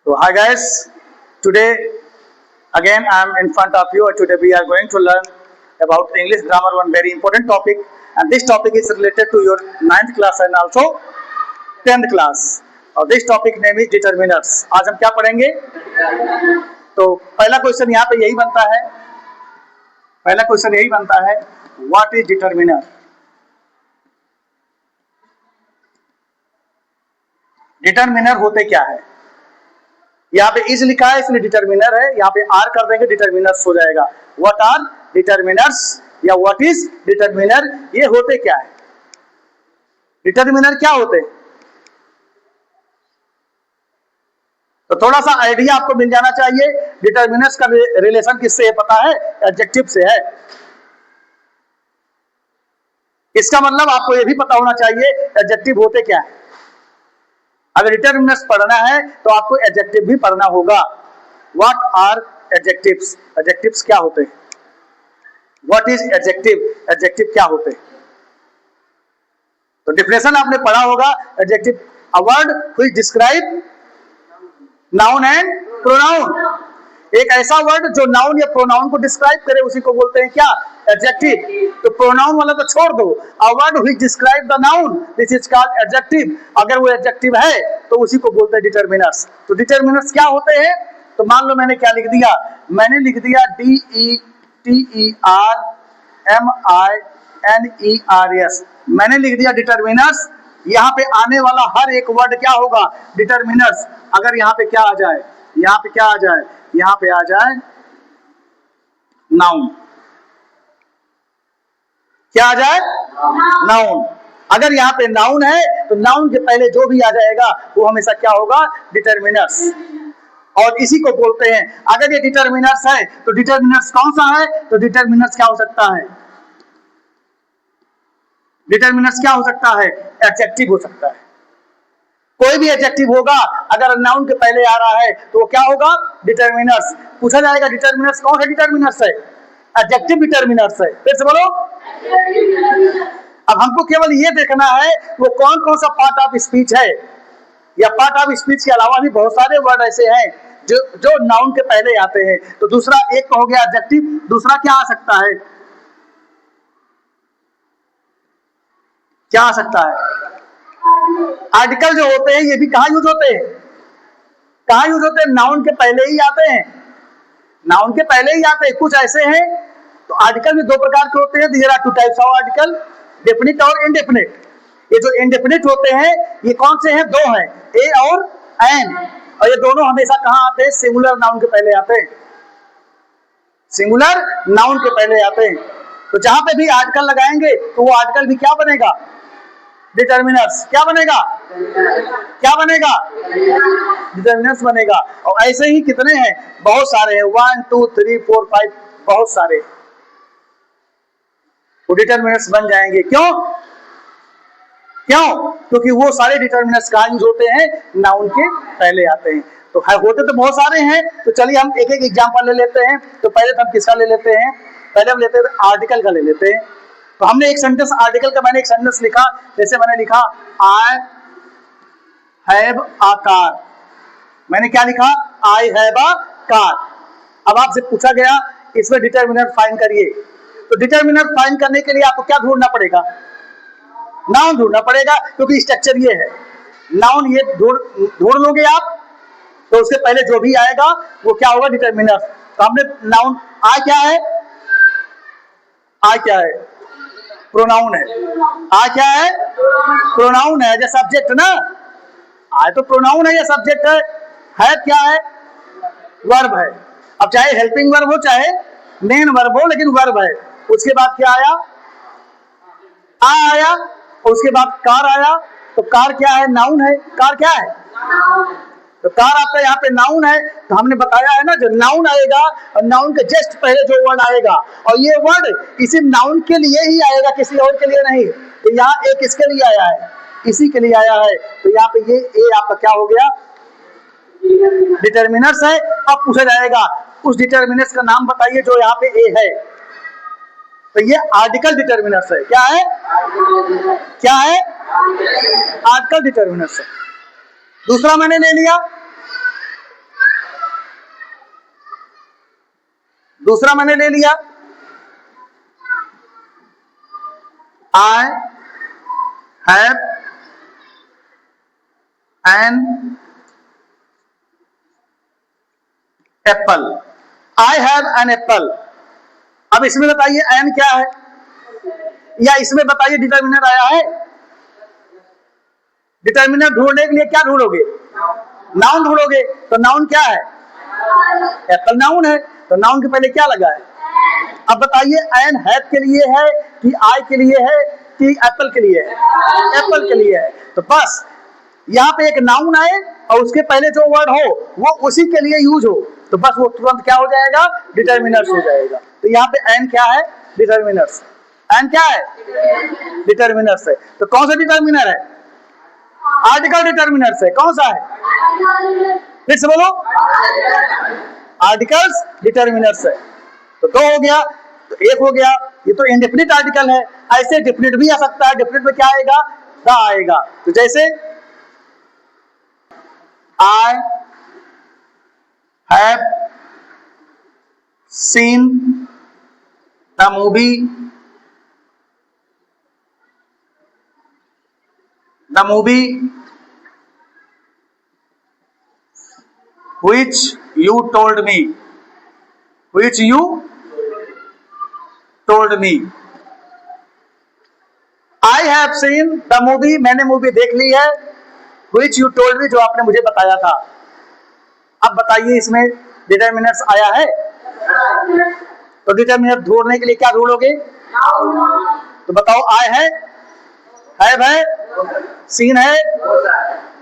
So hi guys, today again I am in front of you. Today we are going to learn about English grammar, one very important topic, and this topic is related to your 9th class and also 10th class. और this topic name is determiners. आज हम क्या पढ़ेंगे? तो पहला question यहाँ पे यही बनता है, व्हाट इज डिटरमिनर? डिटरमिनर होते क्या है? यहाँ पे इज लिखा है इसलिए डिटरमिनर है, यहाँ पे आर कर देंगे डिटरमिनर्स हो जाएगा। व्हाट आर डिटरमिनर्स या व्हाट इज डिटरमिनर, ये होते क्या है? डिटरमिनर क्या होते हैं? तो थोड़ा सा आइडिया आपको मिल जाना चाहिए। डिटरमिनर्स का रिलेशन किससे है पता है? एडजेक्टिव से है। इसका मतलब आपको ये भी पता होना चाहिए एडजेक्टिव होते क्या है। अगर डिटरमिनर्स पढ़ना है तो आपको एडजेक्टिव भी पढ़ना होगा। What are adjectives? एडजेक्टिव्स क्या होते हैं? What is adjective? एडजेक्टिव क्या होते हैं? तो डिफिनेशन आपने पढ़ा होगा। Adjective a word which describe noun and pronoun. एक ऐसा वर्ड जो नाउन या प्रोनाउन को डिस्क्राइब करे उसी को बोलते हैं क्या? एडजेक्टिव। तो प्रोनाउन वाला तो छोड़ दो, a word which describe the noun, this is called adjective. अगर वो एडजेक्टिव है तो उसी को बोलते हैं डिटरमिनर्स। तो डिटरमिनर्स क्या होते हैं? तो मान लो मैंने क्या लिख दिया, मैंने लिख दिया DETERMINERS, मैंने लिख दिया डिटरमिनर्स। यहाँ पे आने वाला हर एक वर्ड क्या होगा? डिटरमिनर्स। अगर यहाँ पे क्या आ जाए, यहाँ पे क्या आ जाए, यहाँ पे आ जाए नाउन, क्या आ जाए? नाउन। अगर यहाँ पे नाउन है तो नाउन के पहले जो भी आ जाएगा वो हमेशा क्या होगा? डिटरमिनर्स। और इसी को बोलते हैं, अगर ये डिटरमिनर्स है तो डिटरमिनर्स कौन सा है? तो डिटरमिनर्स क्या हो सकता है? डिटरमिनर्स क्या हो सकता है? एडजेक्टिव हो सकता है। कोई भी एडजेक्टिव होगा अगर नाउन के पहले आ रहा है तो वो क्या होगा? डिटरमिनर्स। पूछा जाएगा डिटरमिनर्स कौन सा डिटरमिनर्स है? एडजेक्टिव डिटरमिनर्स है। फिर से बोलो। अब हमको केवल ये देखना है वो कौन कौन सा पार्ट ऑफ स्पीच है, या पार्ट ऑफ स्पीच के अलावा भी बहुत सारे वर्ड ऐसे हैं जो नाउन के पहले आते हैं। तो दूसरा एक तो हो गया एडजेक्टिव, दूसरा क्या आ सकता है? क्या आ सकता है? आर्टिकल जो होते हैं ये भी कहाँ यूज होते हैं? कहाँ यूज होते हैं? नाउन के पहले ही आते हैं। नाउन के पहले ही आते हैं। कुछ ऐसे हैं तो आर्टिकल भी दो प्रकार के होते हैं। There are two types of article, definite और इनडेफिनिट। ये जो इनडेफिनिट होते हैं ये कौन से हैं? दो हैं, ए और एन। और ये दोनों हमेशा कहाँ आते हैं? सिंगुलर नाउन के पहले आते हैं। सिंगुलर नाउन के पहले आते हैं। तो जहां पे भी आर्टिकल लगाएंगे तो वो आर्टिकल भी क्या बनेगा? डिटरमिनर्स। क्या बनेगा? क्या बनेगा? डिटरमिनर्स बनेगा। और ऐसे ही कितने हैं? बहुत सारे हैं, 1 2 3 4 5, बहुत सारे वो डिटरमिनर्स बन जाएंगे। क्यों? क्योंकि वो सारे डिटरमिनर्स कहाँ यूज होते हैं? नाउन के पहले आते हैं। तो होते तो बहुत सारे हैं। तो चलिए हम एक एक एग्जांपल ले लेते हैं। तो पहले तो हम किसका ले लेते हैं? पहले हम लेते हैं आर्टिकल का ले लेते हैं। तो हमने एक सेंटेंस आर्टिकल का, मैंने एक सेंटेंस लिखा, जैसे मैंने लिखा आई हैव अ कार। मैंने क्या लिखा? I have a car. अब आपसे पूछा गया इसमें डिटरमिनर फाइंड करिए। तो डिटरमिनर फाइंड करने के लिए आपको क्या ढूंढना पड़ेगा? नाउन ढूंढना पड़ेगा, क्योंकि स्ट्रक्चर ये है। नाउन ये ढूंढ लोगे आप तो उसके पहले जो भी आएगा वो क्या होगा? डिटरमिनर। तो हमने नाउन, आई क्या है? आई क्या है? प्रोनाउन है। आ क्या है? प्रोनाउन है, जैसे सब्जेक्ट ना। आए तो प्रोनाउन है या सब्जेक्ट है क्या है? वर्ब है। अब चाहे हेल्पिंग वर्ब हो चाहे मेन वर्ब हो, लेकिन वर्ब है। उसके बाद क्या आया? आया। और उसके बाद कार आया। तो कार क्या है? नाउन है। कार क्या है? तो कार आपका यहाँ पे नाउन है। तो हमने बताया है ना, जो नाउन आएगा और नाउन के जस्ट पहले जो वर्ड आएगा, और ये वर्ड इसी नाउन के लिए ही आएगा, किसी और के लिए नहीं। तो यहाँ एक किसके लिए आया है? इसी के लिए आया है। तो यहाँ पे ये ए आपका क्या हो गया? डिटरमिनर्स है। अब पूछा जाएगा उस डिटरमिनर्स का नाम बताइए जो यहाँ पे ए है। तो ये आर्टिकल डिटरमिनर्स है। क्या है? क्या है? आर्टिकल डिटरमिनर्स है। दूसरा मैंने ले लिया दूसरा मैंने ले लिया, I have an apple, I have an apple. अब इसमें बताइए एन क्या है, या इसमें बताइए डिटर्मिनर आया है। डिटर्मिनर ढूंढने के लिए क्या ढूंढोगे, नाउन ढूंढोगे। तो नाउन क्या है, एप्पल नाउन है, तो नाउन के पहले क्या लगा है। अब बताइए एन हैव के लिए है कि आई के लिए है कि एप्पल के लिए है, एप्पल के लिए है। तो बस यहाँ पे एक नाउन आए और उसके पहले जो वर्ड हो वो उसी के लिए यूज हो, तो बस वो तुरंत क्या हो जाएगा, डिटर्मिनर्स हो जाएगा। तो यहाँ पे एन क्या है, डिटर्मिनर्स। एन क्या है, डिटर्मिनर्स है। तो कौन सा डिटर्मिनर है, आर्टिकल डिटर्मिनर्स है। कौन सा है, फिर से बोलो, आर्टिकल्स डिटर्मिनर्स है। तो दो हो गया, तो एक हो गया। ये तो इंडेफिनिट आर्टिकल है, ऐसे डेफिनिट भी आ सकता है। डेफिनिट में क्या आएगा, द आएगा। तो जैसे I have seen the movie which you told me, which you told me। I have seen the movie, मैंने मूवी देख ली है। which you told me, जो आपने मुझे बताया था। अब बताइए इसमें डिटर्मिनर्स आया है, तो डिटर्मिनर ढूंढने के लिए क्या ढूंढोगे, तो बताओ आई है, हैव है, सीन है,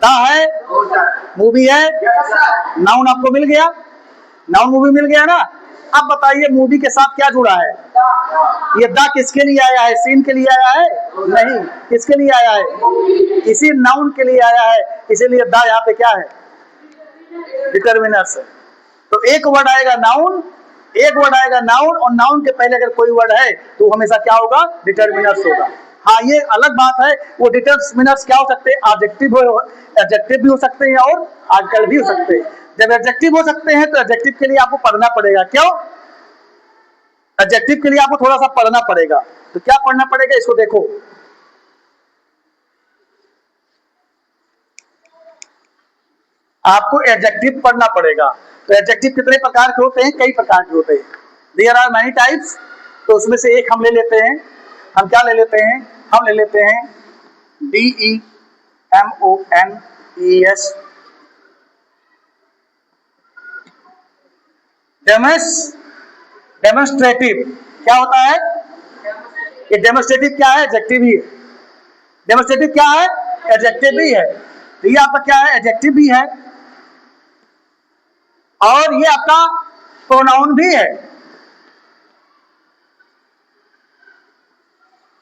द है, मूवी है, नाउन आपको मिल गया, नाउन मूवी मिल गया ना। अब बताइए मूवी के साथ क्या जुड़ा है, ये द किसके लिए आया है, सीन के लिए आया है, नहीं, किसके लिए आया है, इसी नाउन के लिए आया है, इसीलिए द यहाँ पे क्या है, डिटर्मिनर्स है। तो एक वर्ड आएगा नाउन, एक वर्ड आएगा नाउन, और नाउन के पहले अगर कोई वर्ड है तो हमेशा क्या होगा, डिटर्मिनर्स होगा। हाँ, ये अलग बात है, वो डिटर्मिनर्स क्या हो सकते हैं, एडजेक्टिव भी हो सकते हैं और आर्टिकल भी हो सकते हैं। जब एडजेक्टिव हो सकते हैं तो एडजेक्टिव के लिए आपको पढ़ना पड़ेगा। क्यों, एडजेक्टिव के लिए आपको थोड़ा सा पढ़ना पड़ेगा। तो क्या पढ़ना पड़ेगा, इसको देखो। आपको एडजेक्टिव पढ़ना पड़ेगा। तो एडजेक्टिव कितने प्रकार के होते हैं, कई प्रकार के होते हैं। There are many types. तो उसमें से एक हम ले लेते हैं, हम क्या ले लेते हैं, हम ले लेते हैं DEMONES, डेमोन्स्ट्रेटिव। क्या होता है ये, डेमोन्स्ट्रेटिव क्या है, एडजेक्टिव ही है। डेमोन्स्ट्रेटिव क्या है, एडजेक्टिव भी है। तो ये आपका क्या है, एडजेक्टिव भी है, और ये आपका प्रोनाउन भी है।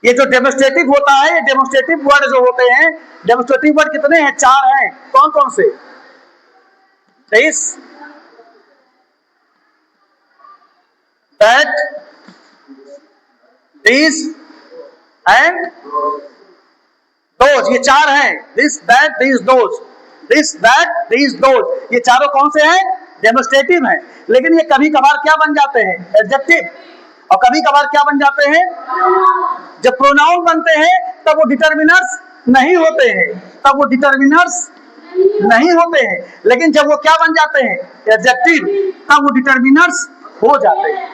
ये जो डेमोन्स्ट्रेटिव होता है, ये डेमोन्स्ट्रेटिव वर्ड जो होते हैं, डेमोन्स्ट्रेटिव वर्ड कितने हैं, 4 हैं। कौन कौन से, दैट, दिस एंड दोज, ये 4 हैं। This, that, this, those, this, that, this, those, ये चारों कौन से हैं, डेमोन्स्ट्रेटिव हैं। लेकिन ये कभी कभार क्या बन जाते हैं, एडजेक्टिव, और कभी कभार क्या बन जाते हैं, जब प्रोनाउन बनते हैं तब वो डिटर्मिनर्स नहीं होते हैं, तब वो डिटर्मिनर्स नहीं होते हैं। लेकिन जब वो क्या बन जाते हैं, एडजेक्टिव, तब वो डिटर्मिनर्स हो जाते हैं।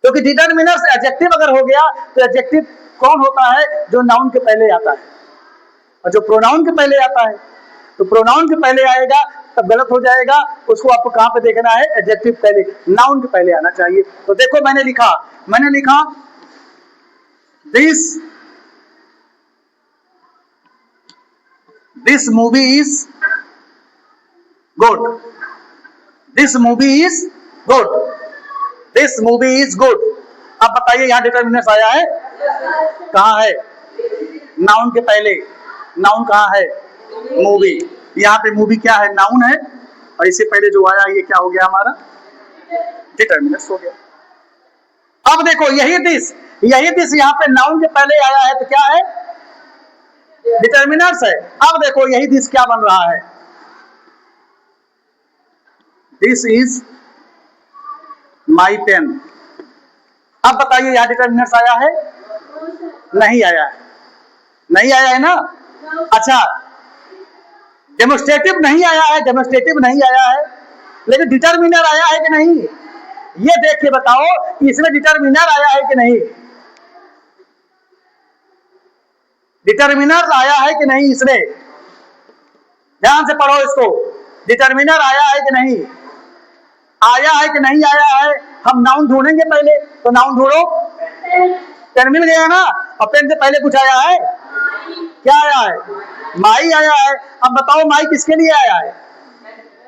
क्योंकि डिटर्मिनर्स एडजेक्टिव अगर हो गया तो एडजेक्टिव कौन होता है, जो नाउन के पहले आता है, और जो प्रोनाउन के पहले आता है। तो प्रोनाउन के पहले आएगा तब गलत हो जाएगा। उसको आपको कहां पे देखना है, एडजेक्टिव पहले, नाउन के पहले आना चाहिए। तो देखो मैंने लिखा this movie is good, this movie is good, this movie is good. अब बताइए यहां डिटर्मिनर्स आया है, कहां है, नाउन के पहले। नाउन कहां है, मूवी। यहाँ पे मूवी क्या है, नाउन है, और इससे पहले जो आया ये क्या हो गया, हमारा डिटर्मिनर्स हो गया। अब देखो यही दिस यहाँ पे नाउन के पहले आया है, तो क्या है, डिटर्मिनर्स है। अब देखो यही दिस क्या बन रहा है, दिस इज माई पेन। अब बताइए यहां डिटर्मिनर्स आया है? नहीं आया है, नहीं आया है ना। अच्छा, डेमोस्ट्रेटिव नहीं आया है, डेमोस्ट्रेटिव नहीं आया है, लेकिन डिटर्मिनर आया है कि नहीं, ये देख के बताओ इसमें डिटर्मिनर आया है कि नहीं। डिटर्मिनर आया है कि नहीं इसमें, ध्यान से पढ़ो इसको। डिटर्मिनर आया है कि नहीं, आया है कि नहीं आया है। हम नाउन ढूंढेंगे पहले, तो नाउन ढूंढो। पेन मिल गया ना, और पेन से पहले कुछ आया है, क्या आया है? माई आया है। अब बताओ माई किसके लिए आया है?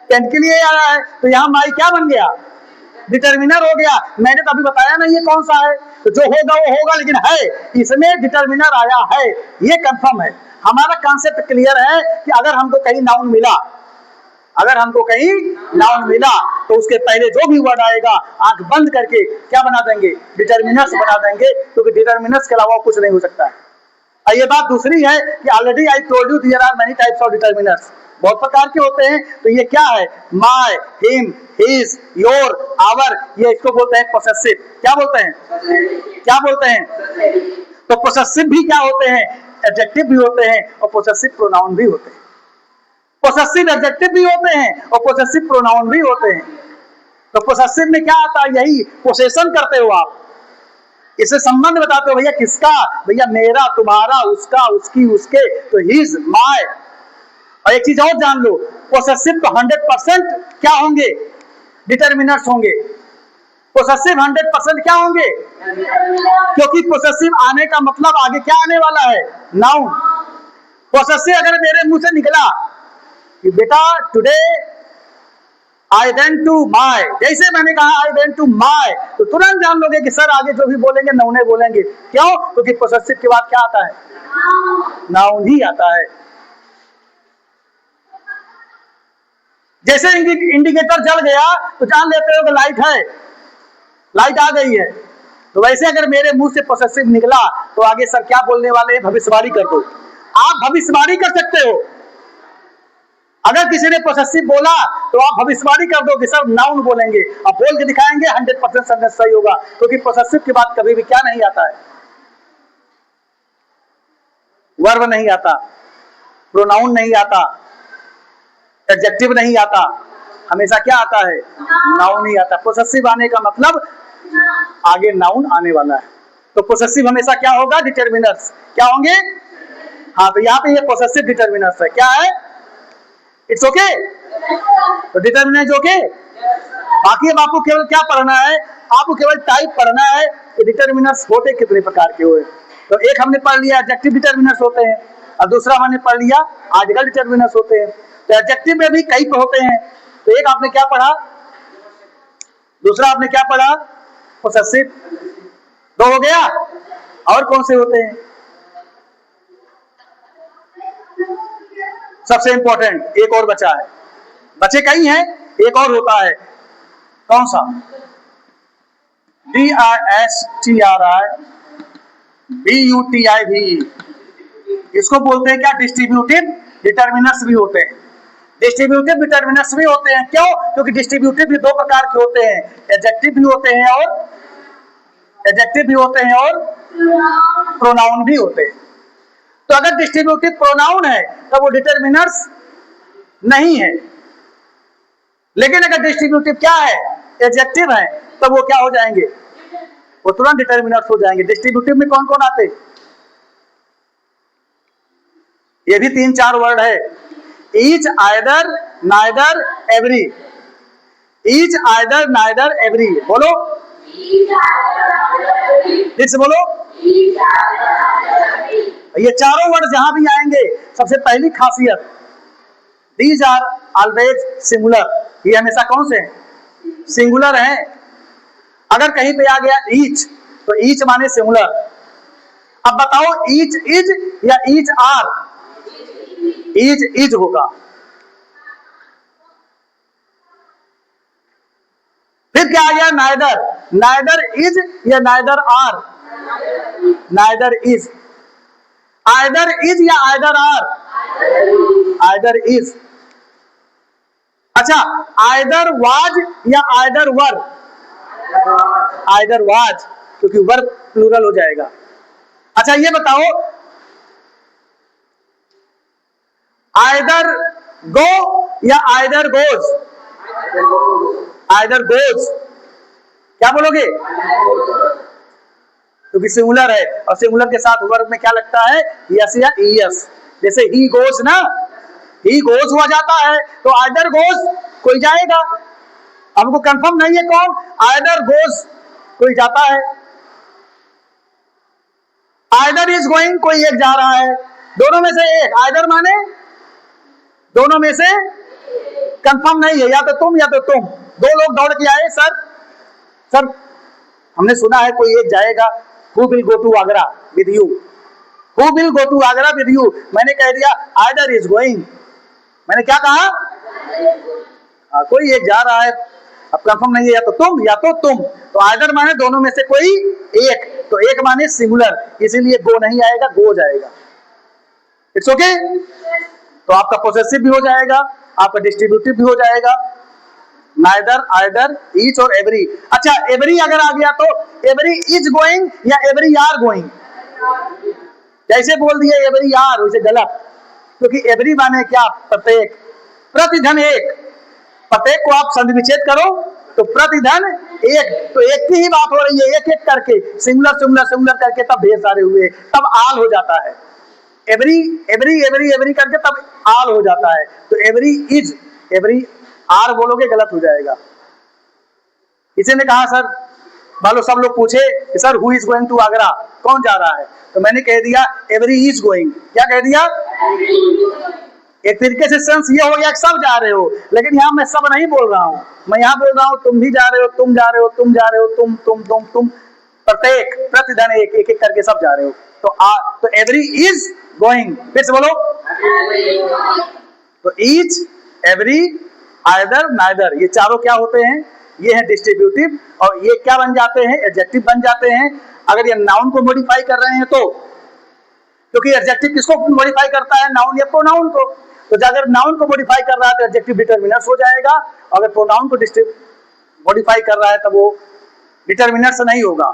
पेन के लिए आया है, तो यहाँ माई क्या बन गया? डिटर्मिनर हो गया। मैंने तो अभी बताया ना ये कौन सा है, तो जो होगा वो होगा, लेकिन है इसमें डिटर्मिनर आया है, ये कंफर्म है। हमारा कॉन्सेप्ट क्लियर है कि अगर हमको कहीं नाउन मिला, अगर हमको कहीं नाउन मिला, तो उसके पहले जो भी वर्ड आएगा आंख बंद करके क्या बना देंगे? डिटर्मिनर्स बना देंगे, क्योंकि डिटर्मिनर्स के अलावा कुछ नहीं हो सकता है। और ये बात दूसरी है कि already I told you there are many types of determiners, बहुत प्रकार के होते हैं। तो ये क्या है? My, him, his, your, our, ये इसको बोलते हैं पोसेसिव। क्या बोलते हैं? क्या बोलते हैं? तो पोसेसिव भी क्या होते हैं? एडजेक्टिव भी होते हैं और पोसेसिव प्रोनाउन भी होते हैं। पोसेसिव एडजेक्टिव भी होते हैं और पोसेसिव प्रोनाउन भी होते हैं। तो पोसेसिव में क्या आता है? यही पोसेशन करते हो आप, इसे संबंध बताते हो। भैया किसका? भैया मेरा, तुम्हारा, उसका, उसकी, उसके, तो हिज, माय। और एक चीज और जान लो, पोसेसिव तो 100% क्या होंगे? डिटर्मिनर्स होंगे। पोसेसिव 100% क्या होंगे? क्योंकि पोसेसिव आने का मतलब आगे क्या आने वाला है? नाउन। पोसेसिव अगर मेरे मुंह से निकला कि बेटा today I went to my, जैसे मैंने कहा आई वेंट टू माय, तो तुरंत जान लोगे कि सर आगे जो भी बोलेंगे नाउन बोलेंगे। क्यों? क्योंकि पोसेसिव के बाद क्या आता है? नाउन ही आता है। जैसे इंडिकेटर जल गया तो जान लेते हो कि लाइट है, लाइट आ गई है। तो वैसे अगर मेरे मुंह से पोसेसिव निकला तो आगे सर क्या बोलने वाले हैं, भविष्यवाणी कर दो। आप भविष्यवाणी कर सकते हो। अगर किसी ने पोसेसिव बोला तो आप भविष्यवाणी कर दो कि सर नाउन बोलेंगे, अब बोल के दिखाएंगे, 100% सेंटेंस सही होगा। क्योंकि पोसेसिव के बाद कभी भी क्या नहीं आता है? वर्ब नहीं आता, प्रोनाउन नहीं आता, एडजेक्टिव नहीं आता, हमेशा क्या आता है? नाउन ही आता है। पोसेसिव आने का मतलब आगे नाउन आने वाला है। तो पोसेसिव हमेशा क्या होगा? डिटर्मिनर्स क्या होंगे? हाँ, तो यहाँ पे ये पोसेसिव डिटर्मिनर्स है। क्या है? It's okay. तो डिटर्मिनर्स ओके। बाकी अब आपको केवल क्या पढ़ना है? आपको केवल टाइप पढ़ना है कि डिटर्मिनर्स होते कितने प्रकार के हुए। तो एक हमने पढ़ लिया एडजेक्टिव डिटर्मिनर्स होते हैं, और दूसरा हमने पढ़ लिया आर्टिकल डिटर्मिनर्स होते हैं। तो एडजेक्टिव में भी कई होते हैं। तो एक आपने क्या पढ़ा, दूसरा आपने क्या पढ़ा? पोसेसिव। दो हो गया। और कौन से होते हैं? सबसे इंपॉर्टेंट एक और बचा है, बचे कई हैं, एक और होता है। कौन सा? DISTRI BUTIV, इसको बोलते हैं क्या? डिस्ट्रीब्यूटिव डिटर्मिनर्स भी होते हैं। डिस्ट्रीब्यूटिव डिटर्मिनर्स भी होते हैं। क्यों? क्योंकि डिस्ट्रीब्यूटिव भी दो प्रकार के होते हैं, एडजेक्टिव भी होते हैं और प्रोनाउन भी होते हैं। तो अगर डिस्ट्रीब्यूटिव प्रोनाउन है तो वो डिटर्मिनर्स नहीं है, लेकिन अगर डिस्ट्रीब्यूटिव क्या है? एडजेक्टिव है, तो वो क्या हो जाएंगे? वो तुरंत डिटर्मिनर्स हो जाएंगे। डिस्ट्रीब्यूटिव में कौन कौन आते? ये भी 3-4 वर्ड है। Each, either, neither, every. Each, either, neither, every. बोलो, फिर बोलो। ये चारों वर्ड जहां भी आएंगे, सबसे पहली खासियत, दीज आर ऑलवेज सिंगुलर। ये हमेशा कौन से हैं? सिंगुलर हैं। अगर कहीं पे आ गया ईच, तो ईच माने सिंगुलर। अब बताओ ईच इज या ईच आर? ईच इज होगा। फिर क्या आ गया? नाइदर। नाइदर इज या neither are? Neither is. Either is या आइदर आर? Either is. अच्छा, आइदर वाज या आइदर वर? आइदर वाज, क्योंकि वर्ब प्लूरल हो जाएगा। अच्छा ये बताओ, आइदर गो या आइदर गोज? आइदर गोज, क्या बोलोगे? क्योंकि सिंगुलर है, और सिंगुलर के साथ वर्ब में क्या लगता है? यस या ईएस। जैसे ही गोज ना, ही गोज हुआ जाता है, तो आइदर गोज कोई जाएगा, हमको कंफर्म नहीं है कौन, आइदर गोज कोई जाता है, आइदर इज गोइंग कोई एक जा रहा है, दोनों में से एक। आइदर माने दोनों में से, कंफर्म नहीं है, या तो तुम या तो तुम। दो लोग दौड़ के आए, सर हमने सुना है कोई एक जाएगा, who will go to Agra with you, who will go to Agra with you. मैंने कह दिया आइदर इज गोइंग, मैंने क्या कहा? कोई एक जा रहा है, अब कंफर्म नहीं है, या तो तुम या तो तुम। तो आइदर माने दोनों में से कोई एक, तो एक माने सिंगुलर, इसीलिए गो नहीं आएगा, गो जाएगा। It's okay? तो आपका पोसेसिव भी हो जाएगा, आपका डिस्ट्रीब्यूटिव भी हो जाएगा, नाइदर, आइदर, ईच और एवरी। अच्छा एवरी अगर आ गया तो एवरी इज गोइंग या एवरी आर गोइंग? जैसे बोल दिए एवरी आर, वैसे गलत, क्योंकि एवरी माने क्या? प्रत्येक, प्रतिधन एक। प्रत्येक को आप संधि विच्छेद करो तो प्रतिधन एक, तो एक की ही बात हो रही है, एक एक करके, सिंगुलर सिंगुलर सिंगुलर करके तब ढेर सारे हुए, तब आल हो जाता है। एवरी एवरी एवरी एवरी करके तब आल हो जाता है। तो एवरी इज, एवरी आर बोलोगे गलत हो जाएगा। किसी ने कहा सर, मान लो सब लोग पूछे कि sir who is going to Agra, कौन जा रहा है? तो मैंने कह दिया एवरी इज गोइंग। क्या कह दिया? एक तरीके से सेंस ये हो गया कि सब जा रहे हो, लेकिन यहाँ मैं सब नहीं बोल रहा हूँ, मैं यहाँ बोल रहा हूँ तुम भी जा रहे हो, तुम जा रहे हो, तुम जा रहे हो, तुम, प्रत्येक, प्रतिधन एक, एक एक करके सब जा रहे हो। तो एवरी इज गोइंग, फिर से बोलो। तो ईच, एवरी, आइदर, नाइदर, ये चारों क्या होते हैं? ये है डिस्ट्रीब्यूटिव, और ये क्या बन जाते हैं? एडजेक्टिव बन जाते हैं। अगर ये नाउन को मॉडिफाई कर रहे हैं तो, क्योंकि एडजेक्टिव किसको मॉडिफाई करता है? नाउन या प्रोनाउन को। तो अगर नाउन को मॉडिफाई कर रहा है तो एडजेक्टिव डिटरमिनर्स हो जाएगा, अगर प्रोनाउन को मॉडिफाई कर रहा है तो वो डिटरमिनर्स नहीं होगा।